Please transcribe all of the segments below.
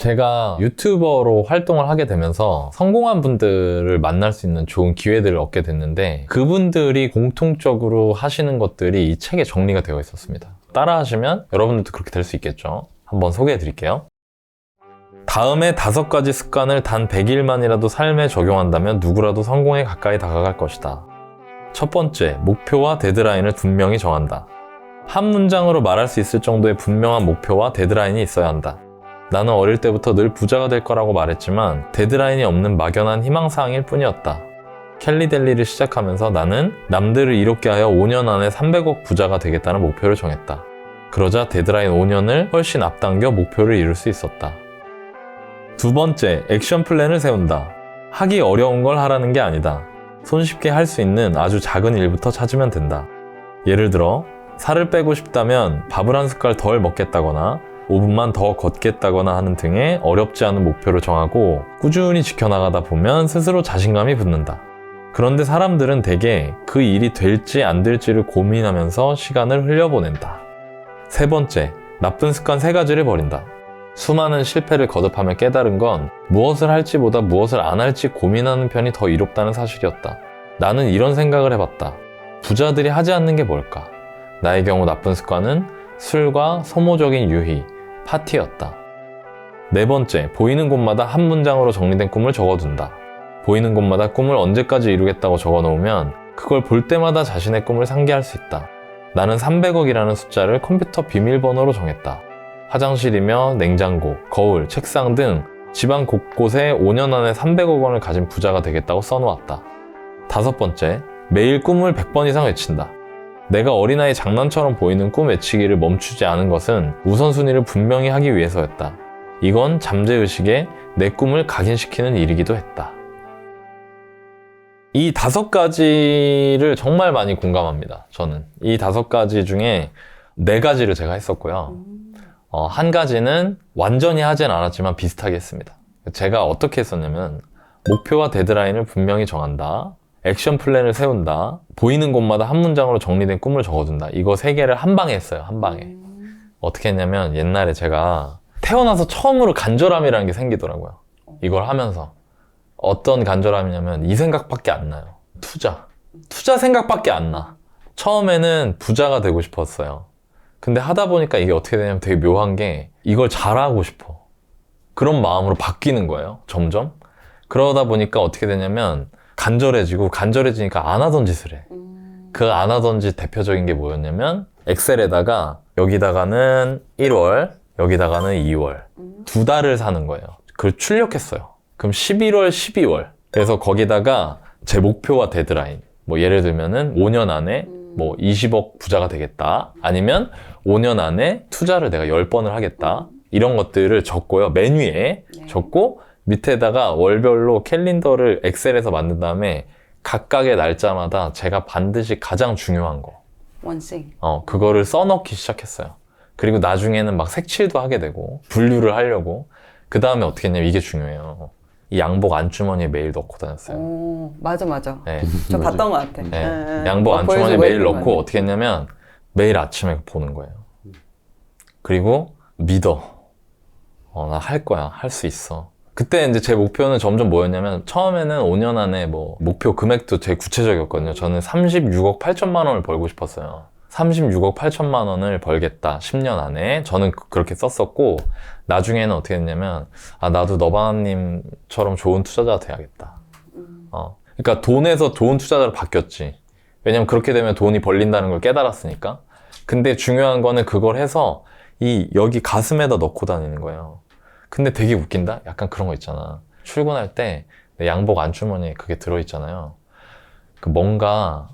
제가 유튜버로 활동을 하게 되면서 성공한 분들을 만날 수 있는 좋은 기회들을 얻게 됐는데 그분들이 공통적으로 하시는 것들이 이 책에 정리가 되어 있었습니다. 따라 하시면 여러분들도 그렇게 될 수 있겠죠. 한번 소개해 드릴게요. 다음에 5가지 습관을 단 100일만이라도 삶에 적용한다면 누구라도 성공에 가까이 다가갈 것이다. 첫 번째, 목표와 데드라인을 분명히 정한다. 한 문장으로 말할 수 있을 정도의 분명한 목표와 데드라인이 있어야 한다. 나는 어릴 때부터 늘 부자가 될 거라고 말했지만 데드라인이 없는 막연한 희망사항일 뿐이었다. 캘리델리를 시작하면서 나는 남들을 이롭게 하여 5년 안에 300억 부자가 되겠다는 목표를 정했다. 그러자 데드라인 5년을 훨씬 앞당겨 목표를 이룰 수 있었다. 두 번째, 액션 플랜을 세운다. 하기 어려운 걸 하라는 게 아니다. 손쉽게 할 수 있는 아주 작은 일부터 찾으면 된다. 예를 들어 살을 빼고 싶다면 밥을 한 숟갈 덜 먹겠다거나 5분만 더 걷겠다거나 하는 등의 어렵지 않은 목표를 정하고 꾸준히 지켜나가다 보면 스스로 자신감이 붙는다. 그런데 사람들은 대개 그 일이 될지 안 될지를 고민하면서 시간을 흘려보낸다. 세 번째, 나쁜 습관 3가지를 버린다. 수많은 실패를 거듭하며 깨달은 건 무엇을 할지보다 무엇을 안 할지 고민하는 편이 더 이롭다는 사실이었다. 나는 이런 생각을 해봤다. 부자들이 하지 않는 게 뭘까? 나의 경우 나쁜 습관은 술과 소모적인 유희, 파티였다. 네 번째, 보이는 곳마다 한 문장으로 정리된 꿈을 적어둔다. 보이는 곳마다 꿈을 언제까지 이루겠다고 적어놓으면 그걸 볼 때마다 자신의 꿈을 상기할 수 있다. 나는 300억이라는 숫자를 컴퓨터 비밀번호로 정했다. 화장실이며 냉장고, 거울, 책상 등 집안 곳곳에 5년 안에 300억 원을 가진 부자가 되겠다고 써놓았다. 5번째, 매일 꿈을 100번 이상 외친다. 내가 어린아이 장난처럼 보이는 꿈 외치기를 멈추지 않은 것은 우선순위를 분명히 하기 위해서였다. 이건 잠재의식에 내 꿈을 각인시키는 일이기도 했다. 이 5가지를 정말 많이 공감합니다. 저는 이 5가지 중에 4가지를 제가 했었고요. 한 가지는 완전히 하진 않았지만 비슷하게 했습니다. 제가 어떻게 했었냐면 목표와 데드라인을 분명히 정한다. 액션 플랜을 세운다. 보이는 곳마다 한 문장으로 정리된 꿈을 적어둔다. 이거 3개를 한 방에 했어요. 한 방에. 어떻게 했냐면 옛날에 제가 태어나서 처음으로 간절함이라는 게 생기더라고요. 이걸 하면서. 어떤 간절함이냐면 이 생각밖에 안 나요. 투자 생각밖에 안 나. 처음에는 부자가 되고 싶었어요. 근데 하다 보니까 이게 어떻게 되냐면 되게 묘한 게 이걸 잘하고 싶어. 그런 마음으로 바뀌는 거예요. 점점. 그러다 보니까 어떻게 되냐면 간절해지니까 안 하던 짓을 해. 그 안 하던 짓 대표적인 게 뭐였냐면 엑셀에다가 여기다가는 1월, 여기다가는 2월 2달을 사는 거예요. 그걸 출력했어요. 그럼 11월, 12월 그래서 거기다가 제 목표와 데드라인 뭐 예를 들면은 5년 안에 뭐 20억 부자가 되겠다. 아니면 5년 안에 투자를 내가 10번을 하겠다. 이런 것들을 적고요. 맨 위에 적고 밑에다가 월별로 캘린더를 엑셀에서 만든 다음에 각각의 날짜마다 제가 반드시 가장 중요한 거 원씩 그거를 써넣기 시작했어요. 그리고 나중에는 막 색칠도 하게 되고 분류를 하려고 그 다음에 어떻게 했냐면 이게 중요해요. 이 양복 안주머니에 매일 넣고 다녔어요. 오, 맞아. 네. 저 봤던 것 같아. 네. 양복 안주머니에 매일 넣고 어떻게 했냐면 매일 아침에 보는 거예요. 그리고 믿어. 나 할 거야. 할 수 있어. 그때 이제 제 목표는 점점 뭐였냐면 처음에는 5년 안에 뭐 목표 금액도 되게 구체적이었거든요. 저는 36억 8천만 원을 벌고 싶었어요. 36억 8천만 원을 벌겠다. 10년 안에. 저는 그렇게 썼었고 나중에는 어떻게 했냐면 나도 너바나님처럼 좋은 투자자가 돼야겠다. 그러니까 돈에서 좋은 투자자로 바뀌었지. 왜냐면 그렇게 되면 돈이 벌린다는 걸 깨달았으니까. 근데 중요한 거는 그걸 해서 여기 가슴에다 넣고 다니는 거예요. 근데 되게 웃긴다? 약간 그런 거 있잖아. 출근할 때 내 양복 안주머니에 그게 들어있잖아요. 그 뭔가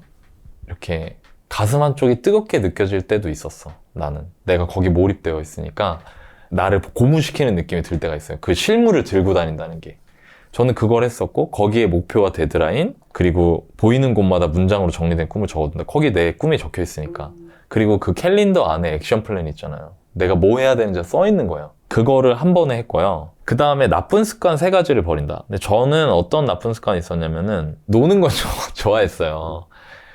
이렇게 가슴 한쪽이 뜨겁게 느껴질 때도 있었어. 나는 내가 거기 몰입되어 있으니까 나를 고무시키는 느낌이 들 때가 있어요. 그 실물을 들고 다닌다는 게. 저는 그걸 했었고 거기에 목표와 데드라인 그리고 보이는 곳마다 문장으로 정리된 꿈을 적어둔다. 거기에 내 꿈이 적혀 있으니까. 그리고 그 캘린더 안에 액션 플랜 있잖아요. 내가 뭐 해야 되는지 써 있는 거예요. 그거를 한 번에 했고요. 그 다음에 나쁜 습관 3가지를 버린다. 근데 저는 어떤 나쁜 습관이 있었냐면은 노는 걸 좋아했어요.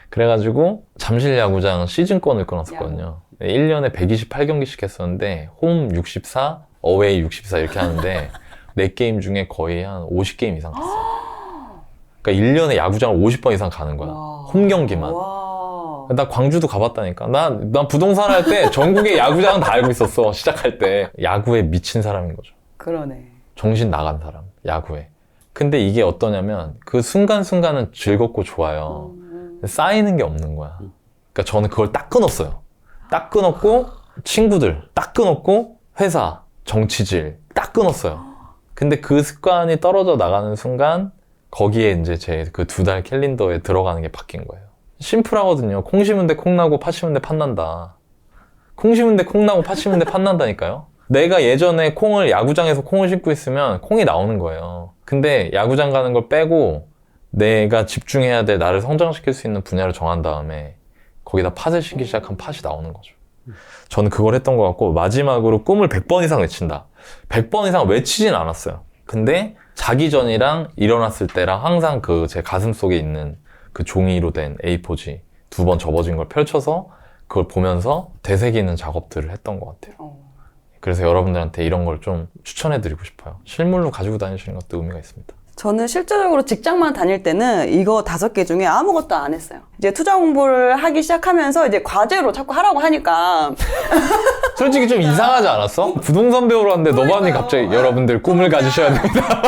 그래가지고 잠실 야구장 시즌권을 끊었었거든요. 1년에 128경기씩 했었는데 홈 64, 어웨이 64 이렇게 하는데 내 게임 중에 거의 한 50게임 이상 갔어요. 그러니까 1년에 야구장을 50번 이상 가는 거야. 와. 홈 경기만. 와. 나 광주도 가봤다니까. 난 부동산 할 때 전국의 야구장은 다 알고 있었어. 시작할 때. 야구에 미친 사람인 거죠. 그러네. 정신 나간 사람. 야구에. 근데 이게 어떠냐면 그 순간순간은 즐겁고 좋아요. 쌓이는 게 없는 거야. 그러니까 저는 그걸 딱 끊었어요. 딱 끊었고 친구들 딱 끊었고 회사, 정치질 딱 끊었어요. 근데 그 습관이 떨어져 나가는 순간 거기에 이제 제 그 2달 캘린더에 들어가는 게 바뀐 거예요. 심플하거든요. 콩 심은 데 콩 나고 팥 심은 데 팥 난다. 콩 심은 데 콩 나고 팥 심은 데 팥 난다니까요. 내가 예전에 야구장에서 콩을 심고 있으면 콩이 나오는 거예요. 근데 야구장 가는 걸 빼고 내가 집중해야 될 나를 성장시킬 수 있는 분야를 정한 다음에 거기다 팥을 심기 시작하면 팥이 나오는 거죠. 저는 그걸 했던 것 같고 마지막으로 꿈을 100번 이상 외친다. 100번 이상 외치진 않았어요. 근데 자기 전이랑 일어났을 때랑 항상 그 제 가슴 속에 있는 그 종이로 된 A4지 2번 접어진 걸 펼쳐서 그걸 보면서 되새기는 작업들을 했던 것 같아요. 그래서 여러분들한테 이런 걸 좀 추천해드리고 싶어요. 실물로 가지고 다니시는 것도 의미가 있습니다. 저는 실제적으로 직장만 다닐 때는 이거 5개 중에 아무것도 안 했어요. 이제 투자 공부를 하기 시작하면서 이제 과제로 자꾸 하라고 하니까. 솔직히 좀 이상하지 않았어? 부동산 배우러 왔는데 너만이 갑자기 여러분들 꿈을 가지셔야 됩니다.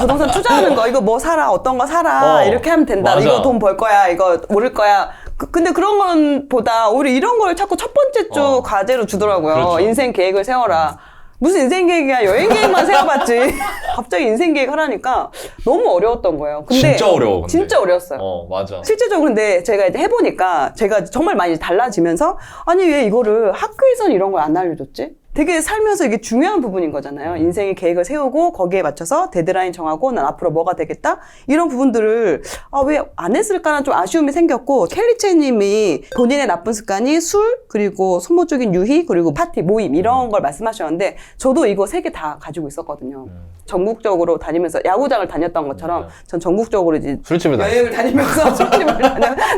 부동산 투자하는 거, 이거 뭐 사라, 어떤 거 사라, 이렇게 하면 된다. 맞아. 이거 돈 벌 거야, 이거 오를 거야. 근데 그런 건보다 오히려 이런 걸 자꾸 첫 번째 주 과제로 주더라고요. 그렇죠. 인생 계획을 세워라. 무슨 인생 계획이야. 여행 계획만 세워봤지. 갑자기 인생 계획 하라니까 너무 어려웠던 거예요. 근데 진짜 어려워. 근데. 진짜 어려웠어요. 맞아. 실제적으로 근데 제가 이제 해보니까 제가 정말 많이 달라지면서 아니 왜 이거를 학교에서는 이런 걸 안 알려줬지? 되게 살면서 이게 중요한 부분인 거잖아요. 인생의 계획을 세우고 거기에 맞춰서 데드라인 정하고 난 앞으로 뭐가 되겠다? 이런 부분들을 왜 안 했을까라는 좀 아쉬움이 생겼고 켈리체 님이 본인의 나쁜 습관이 술, 그리고 소모적인 유희, 그리고 파티, 모임 이런 걸 말씀하셨는데 저도 이거 3개 다 가지고 있었거든요. 전국적으로 다니면서 야구장을 다녔던 것처럼 전 전국적으로 이제 술집을 여행을 다니면서 술집을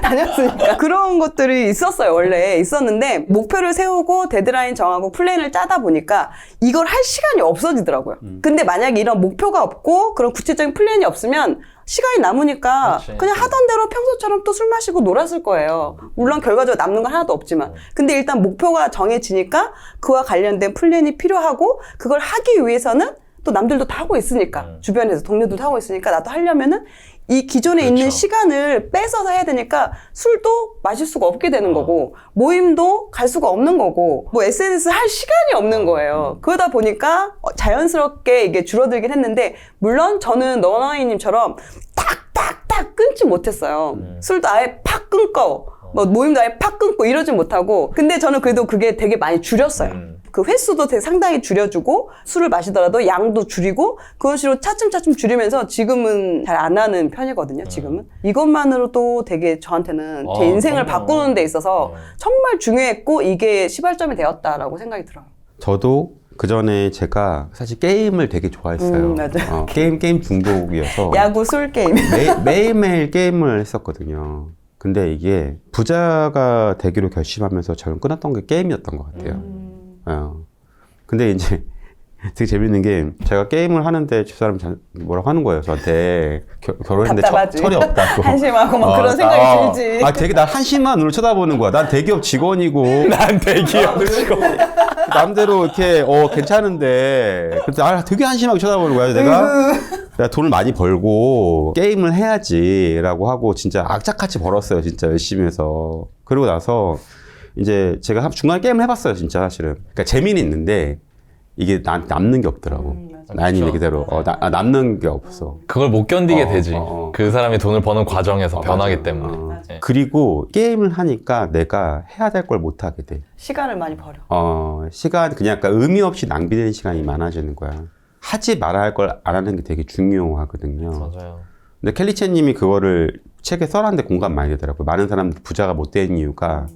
다녔으니까 그런 것들이 있었어요. 원래 있었는데 목표를 세우고 데드라인 정하고 플랜을 짜다 보니까 이걸 할 시간이 없어지더라고요. 근데 만약에 이런 목표가 없고 그런 구체적인 플랜이 없으면 시간이 남으니까 그치. 그냥 하던 대로 평소처럼 또 술 마시고 놀았을 거예요. 물론 결과적으로 남는 건 하나도 없지만. 근데 일단 목표가 정해지니까 그와 관련된 플랜이 필요하고 그걸 하기 위해서는 또 남들도 다 하고 있으니까 주변에서 동료들도 하고 있으니까 나도 하려면은 이 기존에 그렇죠. 있는 시간을 뺏어서 해야 되니까 술도 마실 수가 없게 되는 거고 모임도 갈 수가 없는 거고 뭐 SNS 할 시간이 없는 거예요. 그러다 보니까 자연스럽게 이게 줄어들긴 했는데 물론 저는 너나이님처럼 탁탁탁 끊지 못했어요. 술도 아예 팍 끊고 뭐 모임도 아예 팍 끊고 이러진 못하고 근데 저는 그래도 그게 되게 많이 줄였어요. 그 횟수도 되게 상당히 줄여주고 술을 마시더라도 양도 줄이고 그런 식으로 차츰차츰 줄이면서 지금은 잘 안 하는 편이거든요. 지금은 이것만으로도 되게 저한테는 제 인생을 바꾸는 데 있어서 정말 중요했고 이게 시발점이 되었다라고 생각이 들어요. 저도 그 전에 제가 사실 게임을 되게 좋아했어요. 맞아요. 게임 중독이어서 야구, 술 게임. 매일매일 게임을 했었거든요. 근데 이게 부자가 되기로 결심하면서 저는 끊었던 게 게임이었던 것 같아요. 근데 이제 되게 재밌는 게 제가 게임을 하는데 저 사람이 뭐라고 하는 거예요. 저한테 결혼했는데 철이 없다고. 한심하고 막 그런 생각이 들지. 되게 나 한심한 눈으로 쳐다보는 거야. 난 대기업 직원이고. 난 대기업 직원. 남대로 이렇게 괜찮은데 근데 되게 한심하게 쳐다보는 거야. 내가 돈을 많이 벌고 게임을 해야지라고 하고 진짜 악착같이 벌었어요. 진짜 열심히 해서. 그러고 나서 이제 제가 중간에 게임을 해봤어요. 진짜 사실은. 그러니까 재미는 있는데 이게 남는 게 없더라고. 나인이 얘기대로 남는 게 없어. 그걸 못 견디게 되지. 그 사람이 돈을 버는 과정에서 변하기 때문에. 네. 그리고 게임을 하니까 내가 해야 될 걸 못 하게 돼. 시간을 많이 버려. 시간 그냥 약간 의미 없이 낭비되는 시간이 많아지는 거야. 하지 말아야 할 걸 안 하는 게 되게 중요하거든요. 맞아요. 근데 켈리체 님이 그거를 책에 써놨는데 공감 많이 되더라고요. 많은 사람들이 부자가 못 된 이유가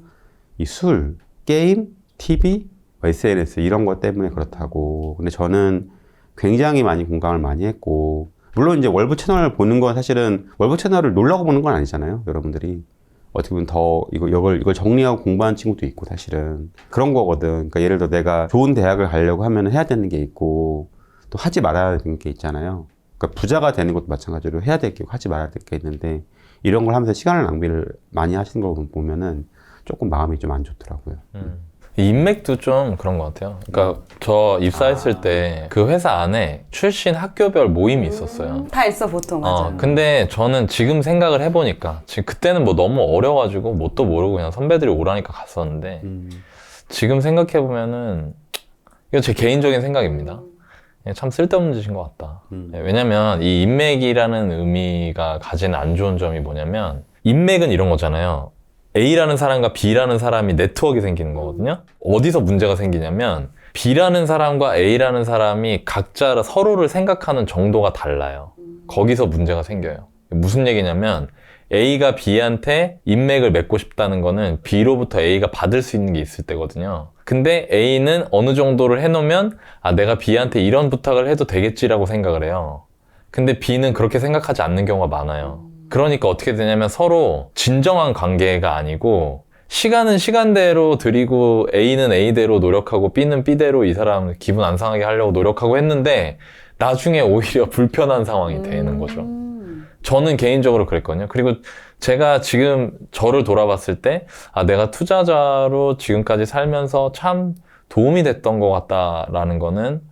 이 술, 게임, TV, SNS 이런 것 때문에 그렇다고. 근데 저는 굉장히 많이 공감을 많이 했고 물론 이제 월브 채널을 보는 건 사실은 월브 채널을 놀라고 보는 건 아니잖아요. 여러분들이 어떻게 보면 더 이걸 정리하고 공부하는 친구도 있고 사실은 그런 거거든. 그러니까 예를 들어 내가 좋은 대학을 가려고 하면 해야 되는 게 있고 또 하지 말아야 되는 게 있잖아요. 그러니까 부자가 되는 것도 마찬가지로 해야 될 게 있고 하지 말아야 될 게 있는데 이런 걸 하면서 시간을 낭비를 많이 하시는 걸 보면은 조금 마음이 좀 안 좋더라고요. 인맥도 좀 그런 것 같아요. 그러니까 저 입사했을 때 그 회사 안에 출신 학교별 모임이 있었어요. 다 있어 보통. 맞아. 근데 저는 지금 생각을 해보니까 지금 그때는 뭐 너무 어려가지고 뭣도 모르고 그냥 선배들이 오라니까 갔었는데 지금 생각해보면은 이거 제 개인적인 생각입니다. 참 쓸데없는 짓인 것 같다. 왜냐면 이 인맥이라는 의미가 가지는 안 좋은 점이 뭐냐면 인맥은 이런 거잖아요. A라는 사람과 B라는 사람이 네트워크가 생기는 거거든요. 어디서 문제가 생기냐면 B라는 사람과 A라는 사람이 각자 서로를 생각하는 정도가 달라요. 거기서 문제가 생겨요. 무슨 얘기냐면 A가 B한테 인맥을 맺고 싶다는 거는 B로부터 A가 받을 수 있는 게 있을 때거든요. 근데 A는 어느 정도를 해놓으면 내가 B한테 이런 부탁을 해도 되겠지라고 생각을 해요. 근데 B는 그렇게 생각하지 않는 경우가 많아요. 그러니까 어떻게 되냐면 서로 진정한 관계가 아니고 시간은 시간대로 들이고 A는 A대로 노력하고 B는 B대로 이 사람 기분 안 상하게 하려고 노력하고 했는데 나중에 오히려 불편한 상황이 되는 거죠. 저는 개인적으로 그랬거든요. 그리고 제가 지금 저를 돌아봤을 때 내가 투자자로 지금까지 살면서 참 도움이 됐던 것 같다라는 거는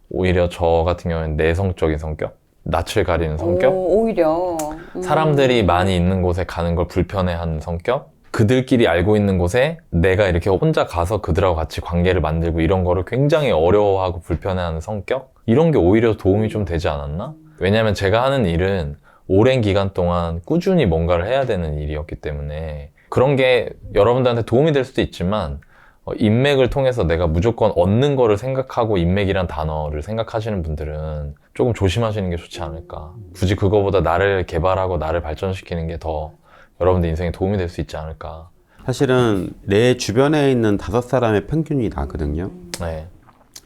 오히려 저 같은 경우는 내성적인 성격? 낯을 가리는 성격? 오히려. 사람들이 많이 있는 곳에 가는 걸 불편해하는 성격? 그들끼리 알고 있는 곳에 내가 이렇게 혼자 가서 그들하고 같이 관계를 만들고 이런 거를 굉장히 어려워하고 불편해하는 성격? 이런 게 오히려 도움이 좀 되지 않았나? 왜냐면 제가 하는 일은 오랜 기간 동안 꾸준히 뭔가를 해야 되는 일이었기 때문에 그런 게 여러분들한테 도움이 될 수도 있지만 인맥을 통해서 내가 무조건 얻는 거를 생각하고 인맥이란 단어를 생각하시는 분들은 조금 조심하시는 게 좋지 않을까. 굳이 그거보다 나를 개발하고 나를 발전시키는 게 더 여러분들 인생에 도움이 될 수 있지 않을까. 사실은 내 주변에 있는 5사람의 평균이 나거든요. 네.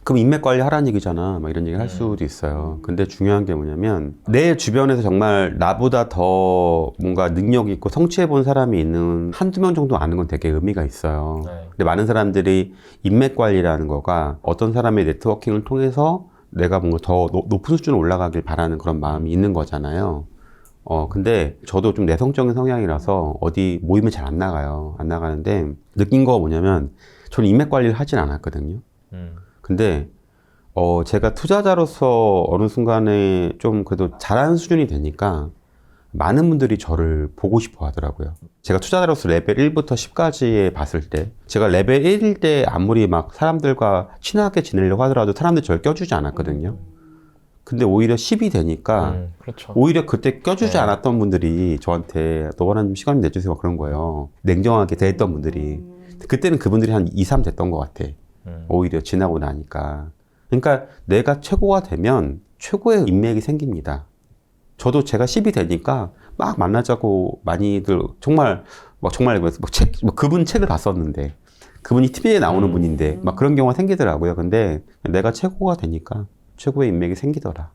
그럼 인맥 관리 하라는 얘기잖아. 막 이런 얘기를 할 수도 있어요. 근데 중요한 게 뭐냐면 내 주변에서 정말 나보다 더 뭔가 능력 있고 성취해 본 사람이 있는 한두 명 정도 아는 건 되게 의미가 있어요. 네. 근데 많은 사람들이 인맥 관리라는 거가 어떤 사람의 네트워킹을 통해서 내가 뭔가 더 높은 수준으로 올라가길 바라는 그런 마음이 있는 거잖아요. 근데 저도 좀 내성적인 성향이라서 어디 모임에 잘 안 나가요. 안 나가는데 느낀 거 뭐냐면 저는 인맥 관리를 하진 않았거든요. 근데 제가 투자자로서 어느 순간에 좀 그래도 잘하는 수준이 되니까 많은 분들이 저를 보고 싶어 하더라고요. 제가 투자자로서 레벨 1부터 10까지에 봤을 때 제가 레벨 1일 때 아무리 막 사람들과 친하게 지내려고 하더라도 사람들이 저를 껴주지 않았거든요. 근데 오히려 10이 되니까 그렇죠. 오히려 그때 껴주지 네. 않았던 분들이 저한테 너랑 좀 시간 내주세요 그런 거예요. 냉정하게 대했던 분들이. 그때는 그분들이 한 2, 3 됐던 것 같아. 오히려 지나고 나니까. 그러니까 내가 최고가 되면 최고의 인맥이 생깁니다. 저도 제가 10이 되니까 막 만나자고 많이들 정말 그분 책을 봤었는데 그분이 TV에 나오는 분인데 막 그런 경우가 생기더라고요. 근데 내가 최고가 되니까 최고의 인맥이 생기더라.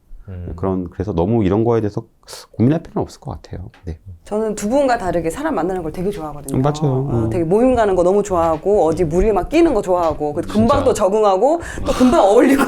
그래서 너무 이런 거에 대해서 고민할 필요는 없을 것 같아요. 네. 저는 두 분과 다르게 사람 만나는 걸 되게 좋아하거든요. 맞아요. 되게 모임 가는 거 너무 좋아하고 어디 무리 막 끼는 거 좋아하고 금방 진짜. 또 적응하고 또 금방 어울리고.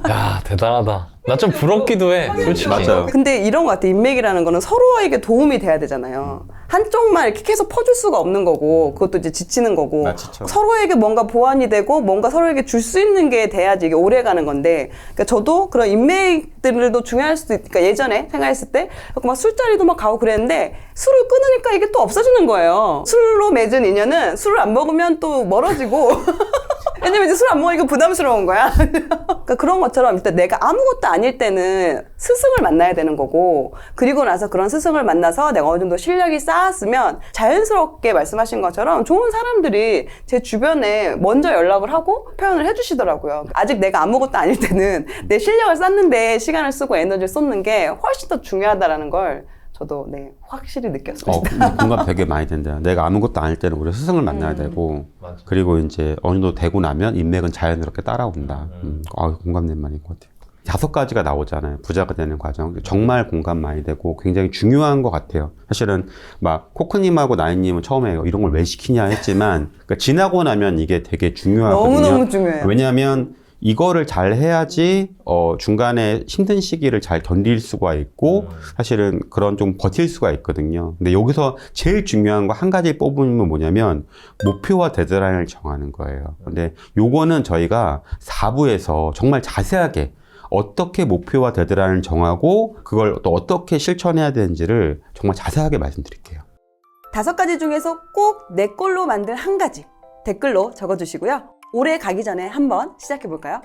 야, 대단하다. 나 좀 부럽기도 해, 솔직히. 맞아요. 근데 이런 것 같아. 인맥이라는 거는 서로에게 도움이 돼야 되잖아요. 한쪽만 이렇게 계속 퍼줄 수가 없는 거고 그것도 이제 지치는 거고 맞죠. 서로에게 뭔가 보완이 되고 뭔가 서로에게 줄 수 있는 게 돼야지 이게 오래 가는 건데 그러니까 저도 그런 인맥들도 중요할 수도 그러니까 예전에 생각했을 때 막 술자리도 막 가고 그랬는데 술을 끊으니까 이게 또 없어지는 거예요. 술로 맺은 인연은 술을 안 먹으면 또 멀어지고 왜냐면 이제 술 안 먹으니까 부담스러운 거야. 그러니까 그런 것처럼 일단 내가 아무것도 아닐 때는 스승을 만나야 되는 거고 그리고 나서 그런 스승을 만나서 내가 어느 정도 실력이 쌓았으면 자연스럽게 말씀하신 것처럼 좋은 사람들이 제 주변에 먼저 연락을 하고 표현을 해주시더라고요. 아직 내가 아무것도 아닐 때는 내 실력을 쌓는데 시간을 쓰고 에너지를 쏟는 게 훨씬 더 중요하다라는 걸 저도 확실히 느꼈습니다. 공감 되게 많이 된다. 내가 아무것도 아닐 때는 우리 스승을 만나야 되고, 맞아. 그리고 이제 어느 정도 되고 나면 인맥은 자연스럽게 따라온다. 공감된 말인 것 같아요. 5가지가 나오잖아요. 부자가 되는 과정. 정말 공감 많이 되고 굉장히 중요한 것 같아요. 사실은 막 코크님하고 나인님은 처음에 이런 걸 왜 시키냐 했지만 그러니까 지나고 나면 이게 되게 중요하거든요. 너무너무 중요해요. 왜냐하면 이거를 잘 해야지 중간에 힘든 시기를 잘 견딜 수가 있고 사실은 그런 좀 버틸 수가 있거든요. 근데 여기서 제일 중요한 거 한 가지 뽑으면 뭐냐면 목표와 데드라인을 정하는 거예요. 근데 요거는 저희가 4부에서 정말 자세하게 어떻게 목표와 데드라인을 정하고 그걸 또 어떻게 실천해야 되는지를 정말 자세하게 말씀드릴게요. 5가지 중에서 꼭 내 걸로 만들 한 가지 댓글로 적어주시고요. 올해 가기 전에 한번 시작해볼까요?